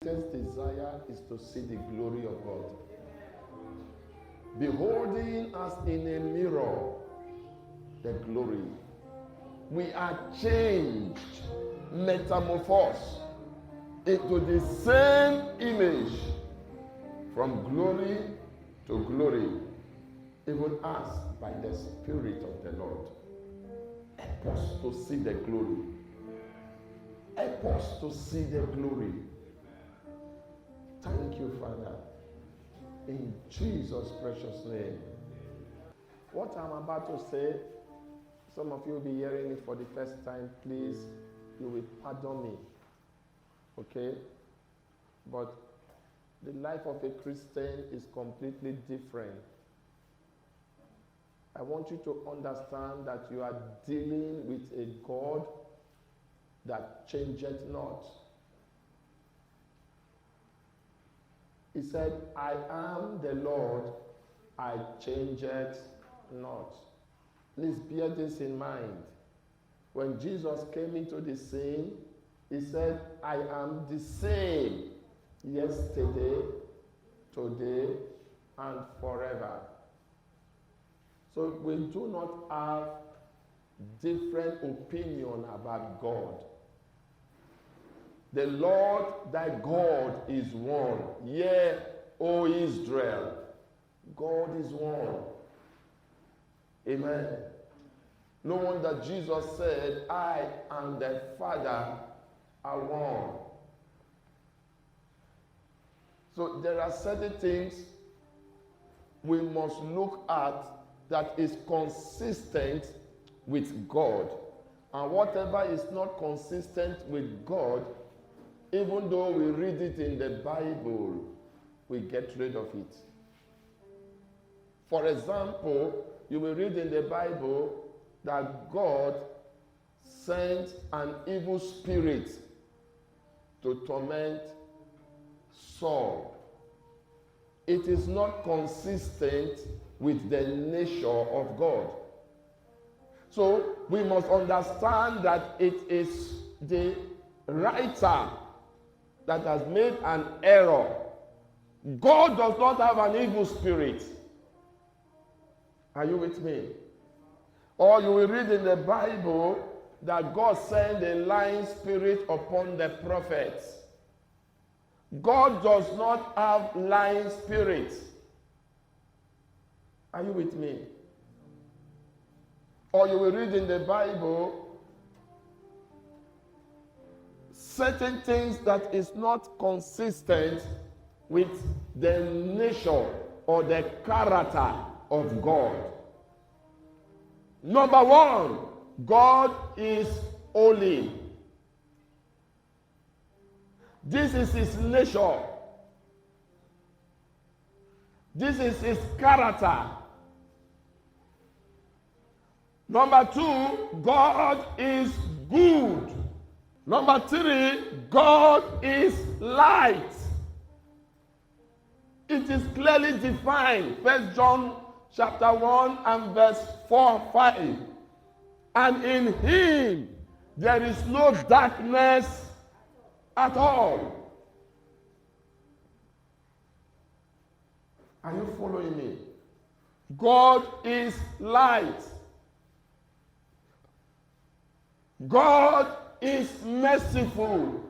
greatest desire is to see the glory of God. Beholding us in a mirror, the glory. We are changed, metamorphosed into the same image from glory to glory, even as by the Spirit of the Lord. Help us to see the glory. Help us to see the glory. Thank you, Father. In Jesus' precious name. What I'm about to say, some of you will be hearing it for the first time. Please, you will pardon me. Okay? But the life of a Christian is completely different. I want you to understand that you are dealing with a God that changeth not. He said, I am the Lord, I changeth not. Please bear this in mind. When Jesus came into the scene, he said, I am the same yesterday, today, and forever. So we do not have different opinion about God. The Lord thy God is one. Yea, O Israel, God is one. Amen. No wonder Jesus said, I and the Father are one. So there are certain things we must look at that is consistent with God. And whatever is not consistent with God, even though we read it in the Bible, we get rid of it. For example, you will read in the Bible that God sent an evil spirit to torment Saul. It is not consistent with the nature of God. So we must understand that it is the writer that has made an error. God does not have an evil spirit. Are you with me? Or you will read in the Bible that God sent a lying spirit upon the prophets. God does not have lying spirits. Are you with me? Or you will read in the Bible certain things that is not consistent with the nature or the character of God. Number one, God is holy. This is his nature. This is his character. Number two, God is good. Number three, God is light. It is clearly defined. 1 John chapter 1 and verse 4, 5. And in him there is no darkness at all. Are you following me? God is light. God is merciful.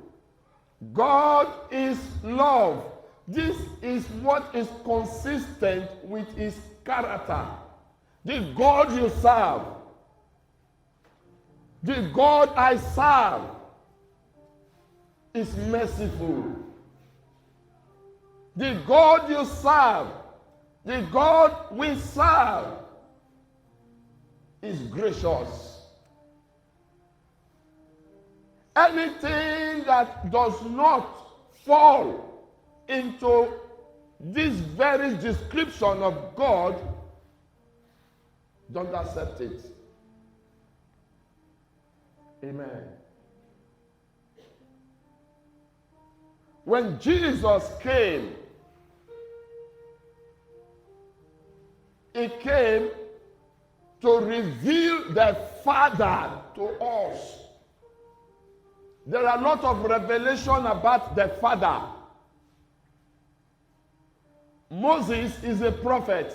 God is love. This is what is consistent with his character. The God you serve, the God I serve, is merciful. The God you serve, the God we serve, is gracious. Anything that does not fall into this very description of God, don't accept it. Amen. When Jesus came, he came to reveal the Father to us. There are a lot of revelation about the Father Moses is a prophet.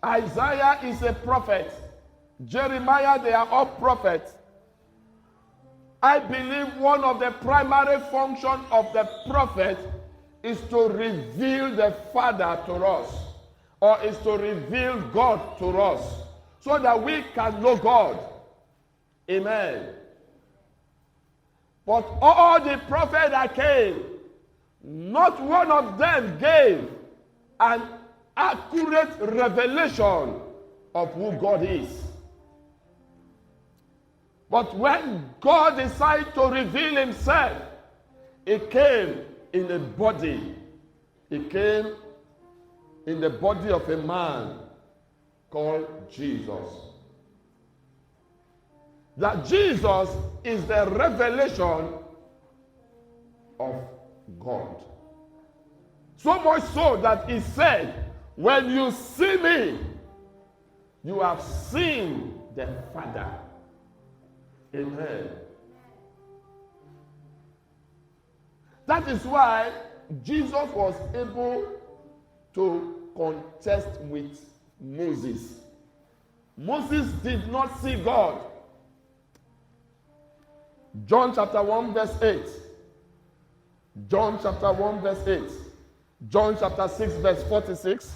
Isaiah is a prophet. Jeremiah, they are all prophets. I believe one of the primary functions of the prophet is to reveal the Father to us, or is to reveal God to us, so that we can know God. Amen. But all the prophets that came, not one of them gave an accurate revelation of who God is. But when God decided to reveal himself, it came in a body. It came in the body of a man called Jesus. That Jesus is the revelation of God. So much so that he said, when you see me, you have seen the Father. Amen. That is why Jesus was able to contest with Moses. Moses did not see God. John chapter 1 verse 8. John chapter 1 verse 8. John chapter 6 verse 46.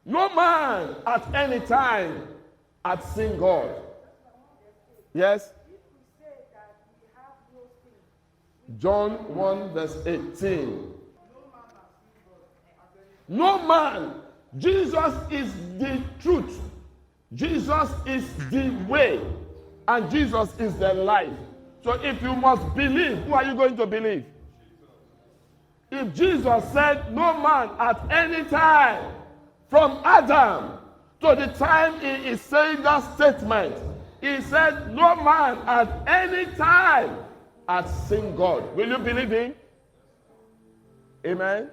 No man at any time had seen God. Yes? John 1 verse 18. No man. Jesus is the truth. Jesus is the way. And Jesus is the life. So if you must believe, who are you going to believe? If Jesus said no man at any time, from Adam to the time he is saying that statement, he said no man at any time has seen God. Will you believe him? Amen.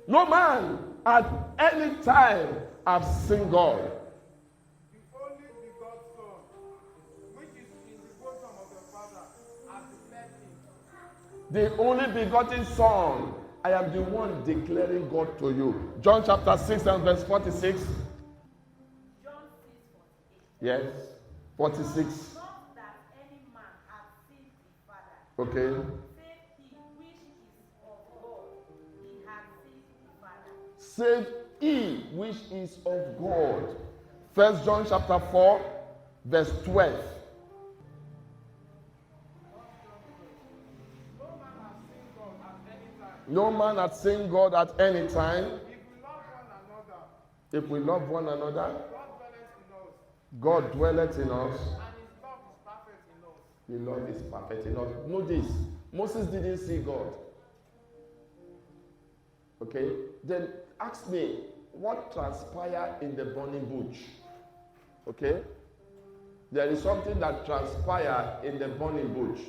No man at any time has seen God. The only begotten Son, which is in the bosom of the Father, has declared him. The only begotten Son. I am the one declaring God to you. John chapter 6 and verse 46. John 6:48. Yes. 46. Not that any man hath seen the Father. Okay. Save he which is of God. He Save he which is of God. hath seen the Father. 1 John chapter 4 verse 12. No man has seen God at any time. No man hath seen God at any time. If we love one another, If we love one another, God dwelleth in us, God dwelleth in us. and his love is perfect in us. The love is perfect in us. Know this. Moses didn't see God. Okay? Then ask me, what transpired in the burning bush? Okay? There is something that transpired in the burning bush.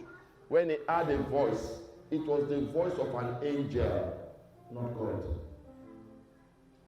When he heard a voice, it was the voice of an angel, not God.